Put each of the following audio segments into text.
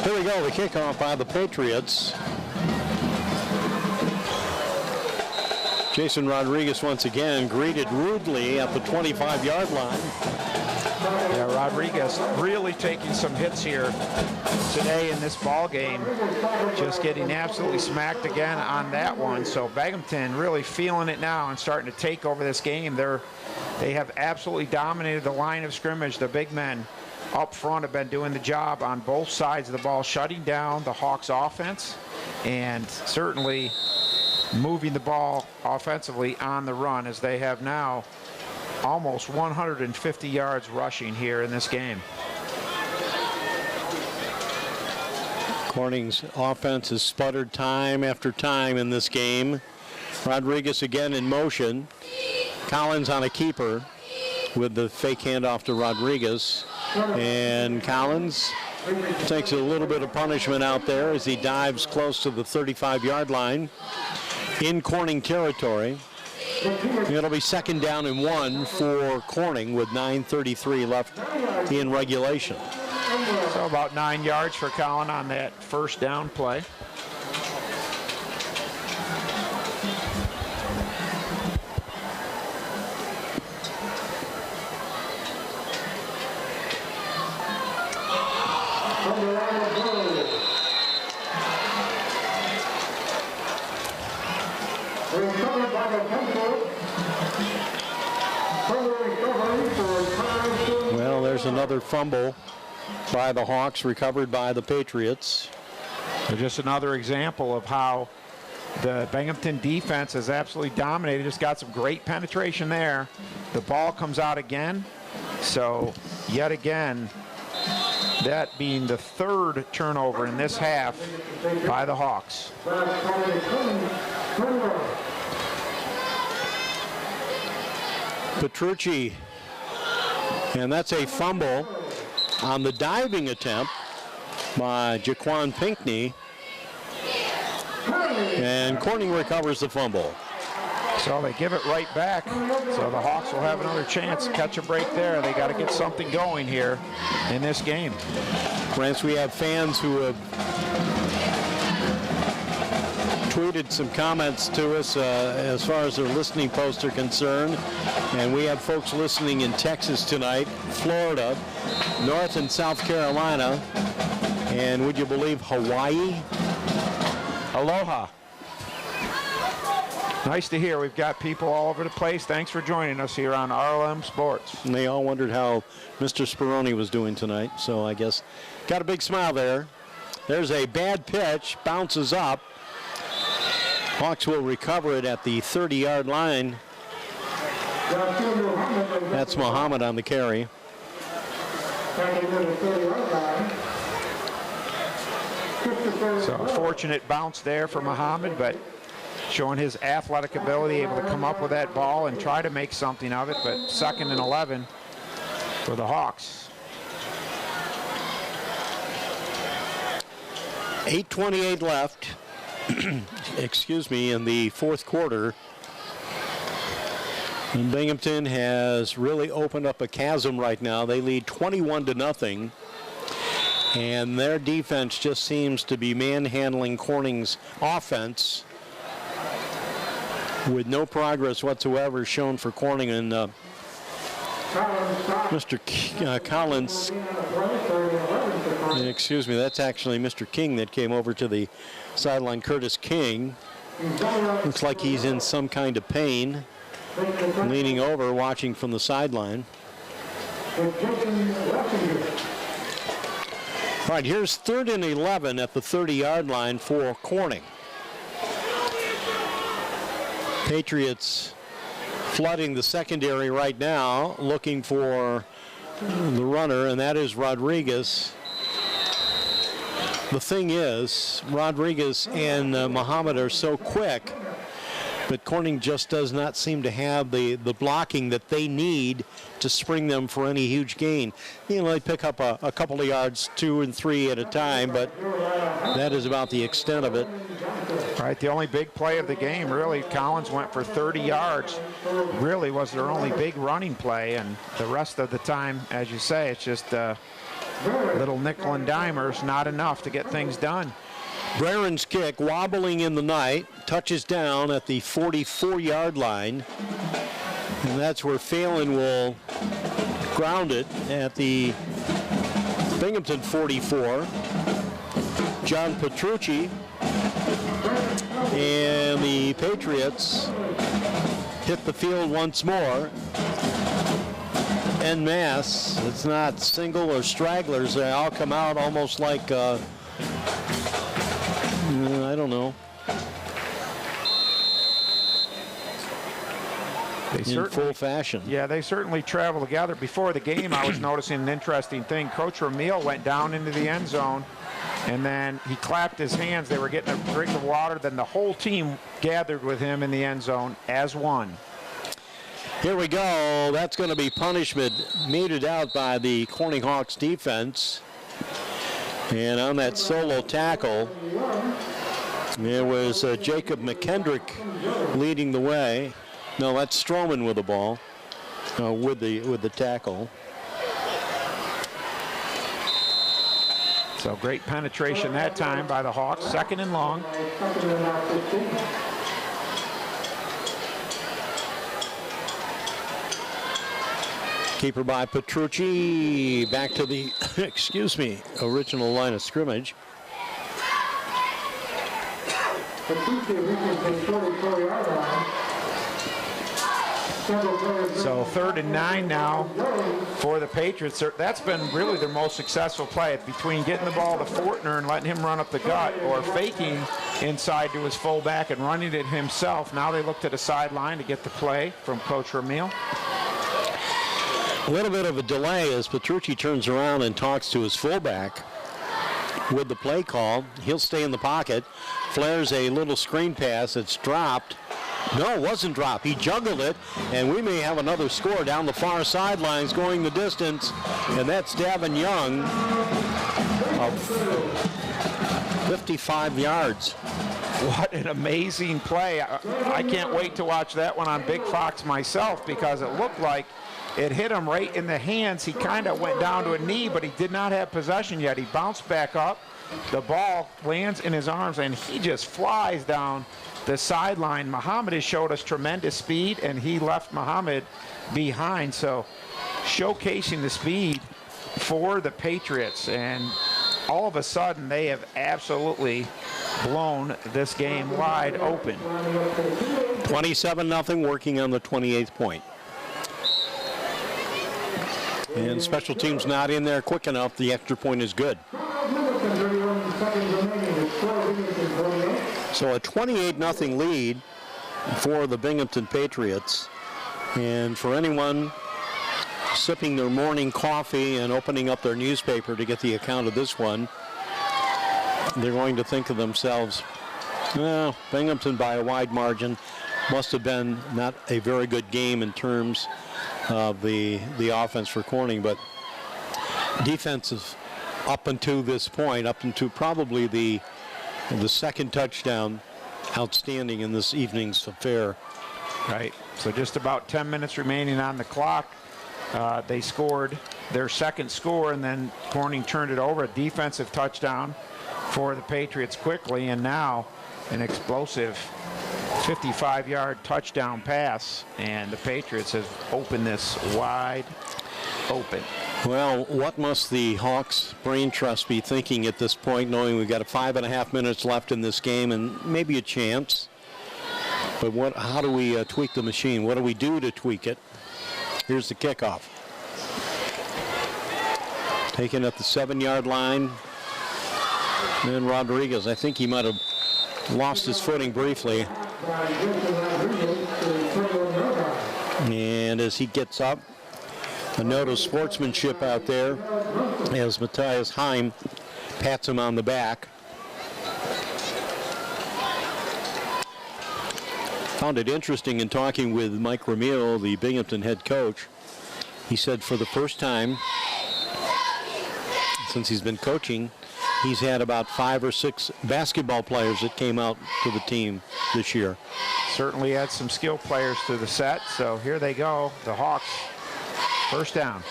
Here we go, the kickoff by the Patriots. Jason Rodriguez once again greeted rudely at the 25-yard line. Yeah, Rodriguez really taking some hits here today in this ball game, just getting absolutely smacked again on that one. So Binghamton really feeling it now and starting to take over this game. They have absolutely dominated the line of scrimmage. The big men up front have been doing the job on both sides of the ball, shutting down the Hawks offense and certainly moving the ball offensively on the run, as they have now almost 150 yards rushing here in this game. Corning's offense has sputtered time after time in this game. Rodriguez again in motion. Collins on a keeper with the fake handoff to Rodriguez. And Collins takes a little bit of punishment out there as he dives close to the 35-yard line in Corning territory. It'll be 2nd down and 1 for Corning with 9:33 left in regulation. So about 9 yards for Collin on that first down play. Well, there's another fumble by the Hawks, recovered by the Patriots. So just another example of how the Binghamton defense has absolutely dominated. Just got some great penetration there. The ball comes out again. So yet again, that being the 3rd turnover in this half by the Hawks. Petrucci, and that's a fumble on the diving attempt by Jaquan Pinckney, and Corning recovers the fumble. So they give it right back. So the Hawks will have another chance to catch a break there. They got to get something going here in this game. France, we have fans who have tweeted some comments to us as far as their listening posts are concerned. And we have folks listening in Texas tonight, Florida, North and South Carolina, and would you believe Hawaii? Aloha. Nice to hear. We've got people all over the place. Thanks for joining us here on RLM Sports. And they all wondered how Mr. Speroni was doing tonight, so I guess got a big smile there. There's a bad pitch, bounces up. Hawks will recover it at the 30-yard line. That's Muhammad on the carry. So a fortunate bounce there for Muhammad, but showing his athletic ability, able to come up with that ball and try to make something of it. But 2nd and 11 for the Hawks. 8:28 left, excuse me, in the 4th quarter. And Binghamton has really opened up a chasm right now. They lead 21-0. And their defense just seems to be manhandling Corning's offense with no progress whatsoever shown for Corning. And Mr. Collins, excuse me, that's actually Mr. King that came over to the sideline. Curtis King looks like he's in some kind of pain, leaning over, watching from the sideline. All right, here's 3rd and 11 at the 30-yard line for Corning. Patriots flooding the secondary right now, looking for the runner, and that is Rodriguez. The thing is, Rodriguez and Muhammad are so quick, but Corning just does not seem to have the blocking that they need to spring them for any huge gain. You know, they pick up a couple of yards, 2 and 3 at a time, but that is about the extent of it. Right, the only big play of the game, really, Collins went for 30 yards. Really was their only big running play, and the rest of the time, as you say, it's just little nickel and dimers, not enough to get things done. Barron's kick wobbling in the night, touches down at the 44-yard line. And that's where Phelan will ground it at the Binghamton 44. John Petrucci and the Patriots hit the field once more. En masse. It's not single or stragglers. They all come out almost like, I don't know. In full fashion. Yeah, they certainly travel together. Before the game, I was noticing an interesting thing. Coach Ramil went down into the end zone, and then he clapped his hands. They were getting a drink of water. Then the whole team gathered with him in the end zone as one. Here we go. That's going to be punishment meted out by the Corning Hawks defense. And on that solo tackle, there was Jacob McKendrick leading the way. No, that's Stroman with the ball, with the tackle. So great penetration that time by the Hawks. 2nd and long. Keeper by Petrucci. Back to the, original line of scrimmage. So 3rd and 9 now for the Patriots. That's been really their most successful play, between getting the ball to Fortner and letting him run up the gut, or faking inside to his fullback and running it himself. Now they look to the sideline to get the play from Coach Ramil. A little bit of a delay as Petrucci turns around and talks to his fullback with the play call. He'll stay in the pocket, flares a little screen pass. It's dropped. No, it wasn't dropped. He juggled it, and we may have another score down the far sidelines going the distance, and that's Davin Young of 55 yards. What an amazing play. I can't wait to watch that one on Big Fox myself, because it looked like it hit him right in the hands. He kind of went down to a knee, but he did not have possession yet. He bounced back up. The ball lands in his arms, and he just flies down the sideline. Muhammad has showed us tremendous speed, and he left Muhammad behind. So showcasing the speed for the Patriots, and all of a sudden they have absolutely blown this game wide open. 27-0, working on the 28th point. And special teams not in there quick enough. The extra point is good. So a 28-0 lead for the Binghamton Patriots. And for anyone sipping their morning coffee and opening up their newspaper to get the account of this one, they're going to think of themselves, well, Binghamton by a wide margin. Must have been not a very good game in terms of the offense for Corning, but defensive up until this point, up into probably the second touchdown, outstanding in this evening's affair. Right. So just about 10 minutes remaining on the clock. They scored their second score, and then Corning turned it over. A defensive touchdown for the Patriots quickly, and now an explosive 55-yard touchdown pass, and the Patriots have opened this wide open. Well, what must the Hawks brain trust be thinking at this point, knowing we've got 5.5 minutes left in this game and maybe a chance? But how do we tweak the machine? What do we do to tweak it? Here's the kickoff. Taken at the 7-yard line. And Rodriguez, I think he might have lost his footing briefly. And as he gets up, a note of sportsmanship out there as Matthias Heim pats him on the back. Found it interesting in talking with Mike Ramil, the Binghamton head coach. He said for the first time since he's been coaching, he's had about 5 or 6 basketball players that came out to the team this year. Certainly had some skill players to the set, so here they go, the Hawks. First down.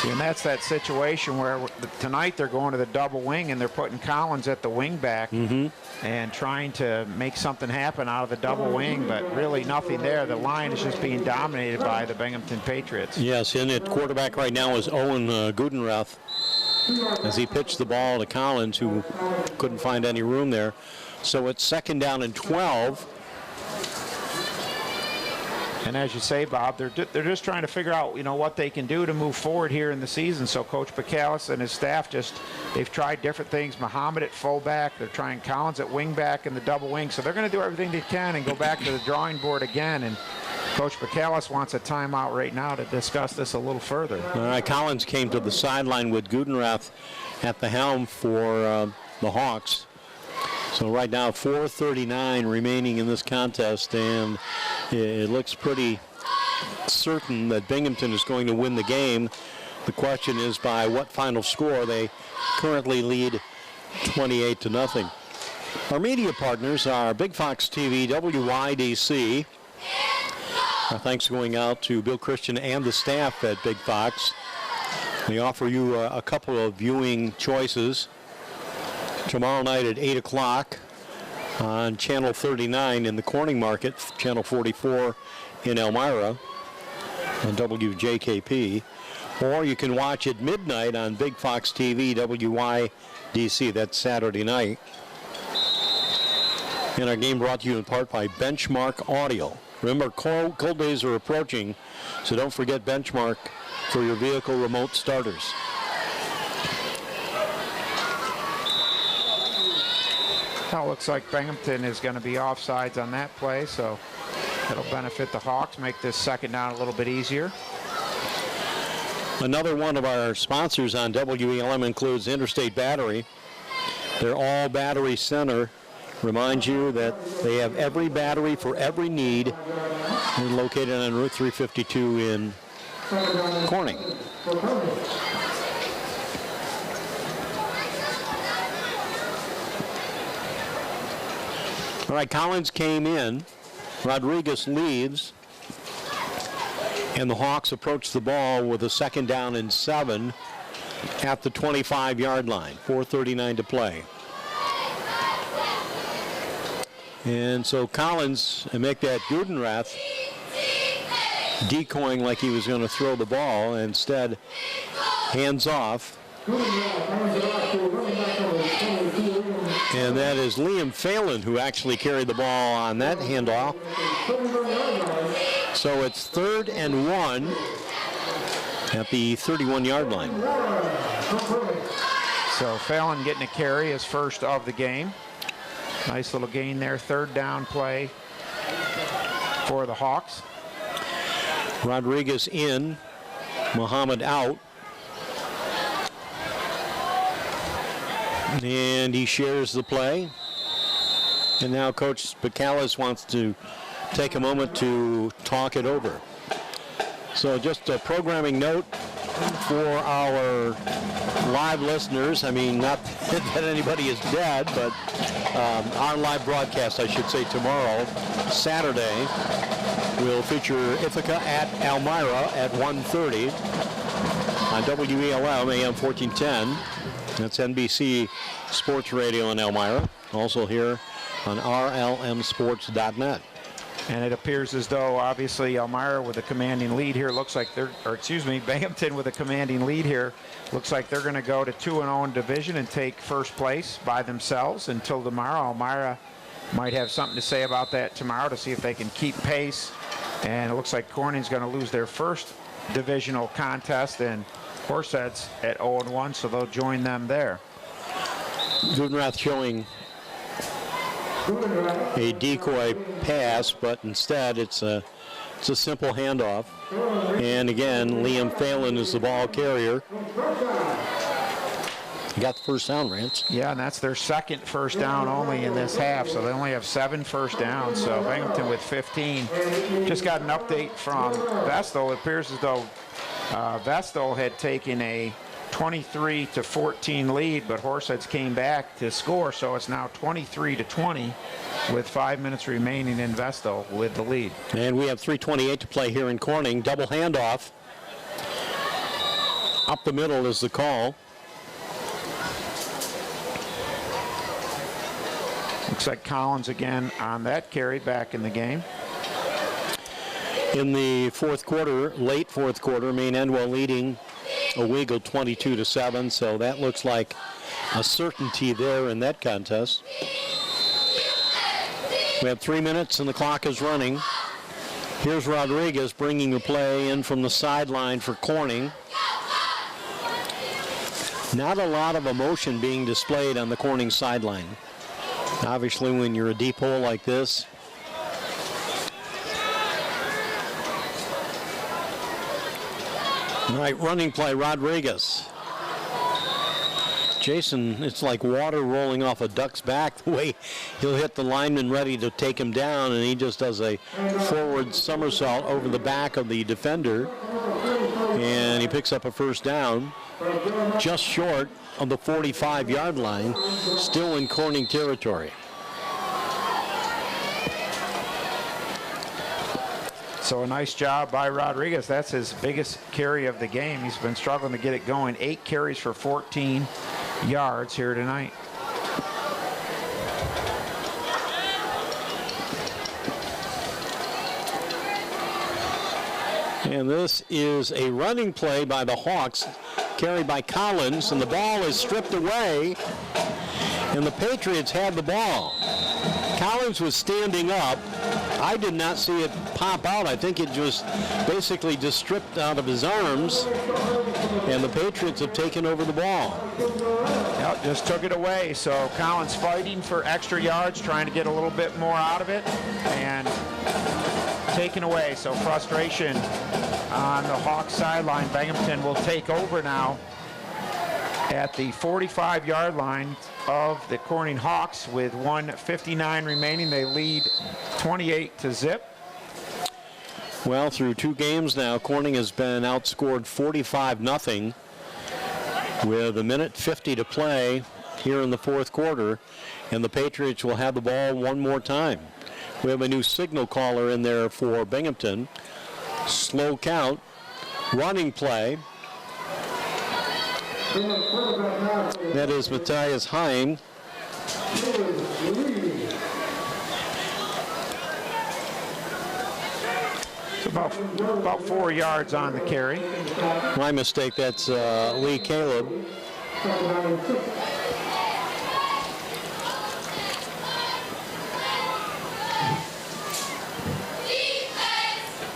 And that's that situation where tonight they're going to the double wing and they're putting Collins at the wing back and trying to make something happen out of the double wing, but really nothing there. The line is just being dominated by the Binghamton Patriots. Yes, and at quarterback right now is Owen Gudenrath as he pitched the ball to Collins, who couldn't find any room there. So it's 2nd down and 12. And as you say, Bob, they're just trying to figure out, what they can do to move forward here in the season. So Coach Bacalus and his staff they've tried different things. Muhammad at fullback. They're trying Collins at wingback in the double wing. So they're going to do everything they can and go back to the drawing board again. And Coach Bacalus wants a timeout right now to discuss this a little further. All right, Collins came to the sideline with Gudenrath at the helm for the Hawks. So right now, 4:39 remaining in this contest, and it looks pretty certain that Binghamton is going to win the game. The question is by what final score. They currently lead 28-0. Our media partners are Big Fox TV, WYDC. Our thanks going out to Bill Christian and the staff at Big Fox. They offer you a couple of viewing choices. Tomorrow night at 8 o'clock on Channel 39 in the Corning Market, Channel 44 in Elmira on WJKP. Or you can watch at midnight on Big Fox TV, WYDC. That's Saturday night. And our game brought to you in part by Benchmark Audio. Remember, cold days are approaching, so don't forget Benchmark for your vehicle remote starters. Well, it looks like Binghamton is going to be offsides on that play, so it'll benefit the Hawks, make this 2nd down a little bit easier. Another one of our sponsors on WELM includes Interstate Battery. Their all battery center reminds you that they have every battery for every need. They're located on Route 352 in Corning. All right, Collins came in. Rodriguez leaves. And the Hawks approach the ball with a 2nd down and 7 at the 25-yard line. 4:39 to play. And so Collins, and make that Gudenrath decoying like he was going to throw the ball. Instead, hands off. And that is Liam Phelan who actually carried the ball on that handoff. So it's 3rd and 1 at the 31-yard line. So Phelan getting a carry, his first of the game. Nice little gain there, 3rd down play for the Hawks. Rodriguez in, Muhammad out. And he shares the play. And now Coach Bacalus wants to take a moment to talk it over. So just a programming note for our live listeners. I mean, not that anybody is dead, but our live broadcast, I should say, tomorrow, Saturday, will feature Ithaca at Elmira at 1:30 on WELM AM 1410. That's NBC Sports Radio in Elmira. Also here on RLMsports.net. And it appears as though, obviously, Elmira with a commanding lead here. Looks like Binghamton with a commanding lead here. Looks like they're going to go to 2-0 in division and take first place by themselves until tomorrow. Elmira might have something to say about that tomorrow to see if they can keep pace. And it looks like Corning's going to lose their first divisional contest, and Horseheads at 0-1, so they'll join them there. Gudenrath showing a decoy pass, but instead it's a simple handoff. And again, Liam Phelan is the ball carrier. You got the first down, Rance. Yeah, and that's their 2nd first down only in this half, so they only have 7 first downs. So Binghamton with 15. Just got an update from Vestal. It appears as though Vestal had taken a 23-14 lead, but Horseheads came back to score, so it's now 23-20 with 5 minutes remaining in Vestal with the lead. And we have 3:28 to play here in Corning. Double handoff. Up the middle is the call. Looks like Collins again on that carry back in the game. In the fourth quarter, late fourth quarter, Maine Endwell leading Owego 22-7, so that looks like a certainty there in that contest. We have 3 minutes and the clock is running. Here's Rodriguez bringing the play in from the sideline for Corning. Not a lot of emotion being displayed on the Corning sideline. Obviously, when you're a deep hole like this, all right, running play, Rodriguez. Jason, it's like water rolling off a duck's back the way he'll hit the lineman ready to take him down, and he just does a forward somersault over the back of the defender, and he picks up a first down, just short of the 45-yard line, still in Corning territory. So a nice job by Rodriguez. That's his biggest carry of the game. He's been struggling to get it going. 8 carries for 14 yards here tonight. And this is a running play by the Hawks, carried by Collins, and the ball is stripped away, and the Patriots had the ball. Collins was standing up. I did not see it pop out. I think it just basically just stripped out of his arms, and the Patriots have taken over the ball. Yep, just took it away. So Collins fighting for extra yards, trying to get a little bit more out of it, and taken away. So frustration on the Hawks sideline. Binghamton will take over now at the 45-yard line of the Corning Hawks with 1:59 remaining. They lead 28-0. Well, through 2 games now, Corning has been outscored 45-0 with 1:50 to play here in the fourth quarter, and the Patriots will have the ball one more time. We have a new signal caller in there for Binghamton. Slow count, running play. That is Matthias Heim. It's about 4 yards on the carry. My mistake, that's Lee Caleb.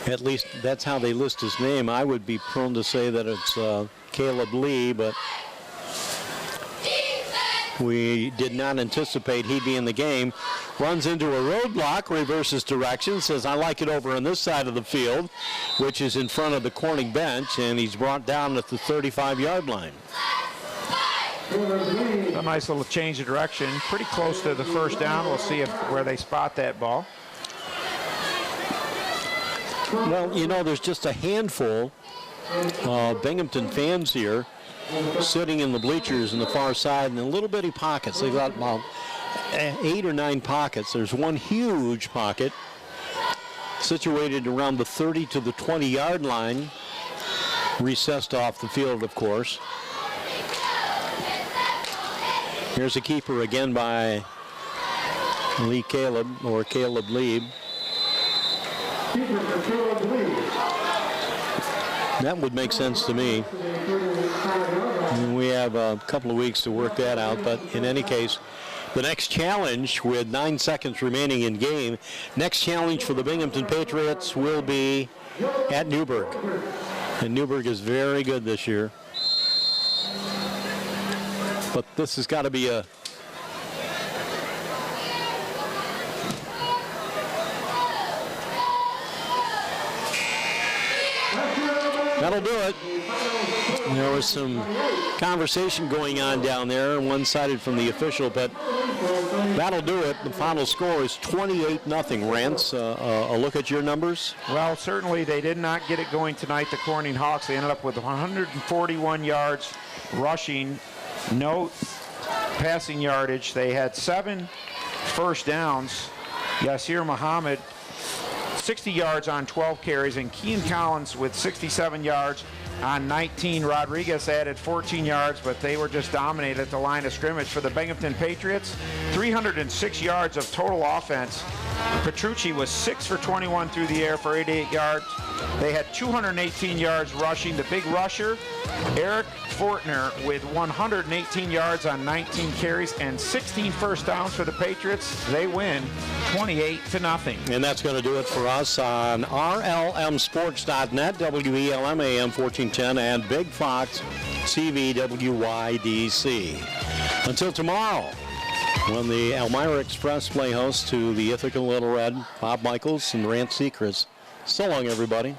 At least that's how they list his name. I would be prone to say that it's Caleb Lee, but we did not anticipate he'd be in the game. Runs into a roadblock, reverses direction, says, I like it over on this side of the field, which is in front of the Corning bench, and he's brought down at the 35-yard line. A nice little change of direction, pretty close to the first down. We'll see where they spot that ball. Well, you know, there's just a handful of Binghamton fans here sitting in the bleachers in the far side in the little bitty pockets. They've got about 8 or 9 pockets. There's one huge pocket situated around the 30 to the 20-yard line, recessed off the field, of course. Here's a keeper again by Lee Caleb, or Caleb Lieb. That would make sense to me. We have a couple of weeks to work that out, but in any case, the next challenge with 9 seconds remaining in game, next challenge for the Binghamton Patriots will be at Newburgh. And Newburgh is very good this year. But this has got to be a that'll do it. There was some conversation going on down there, one-sided from the official, but that'll do it. The final score is 28-0. Rance, a look at your numbers? Well, certainly they did not get it going tonight, the Corning Hawks. They ended up with 141 yards rushing, no passing yardage. They had 7 first downs. Yasir Muhammad 60 yards on 12 carries, and Kean Collins with 67 yards on 19. Rodriguez added 14 yards, but they were just dominated at the line of scrimmage. For the Binghamton Patriots, 306 yards of total offense. Petrucci was 6 for 21 through the air for 88 yards. They had 218 yards rushing. The big rusher, Eric Fortner, with 118 yards on 19 carries and 16 first downs for the Patriots. They win 28-0. And that's going to do it for us on RLMSports.net, WELM AM 1410, and Big Fox TV WYDC. Until tomorrow, when the Elmira Express play host to the Ithaca Little Red, Bob Michaels and Rance Seacrest. So long, everybody.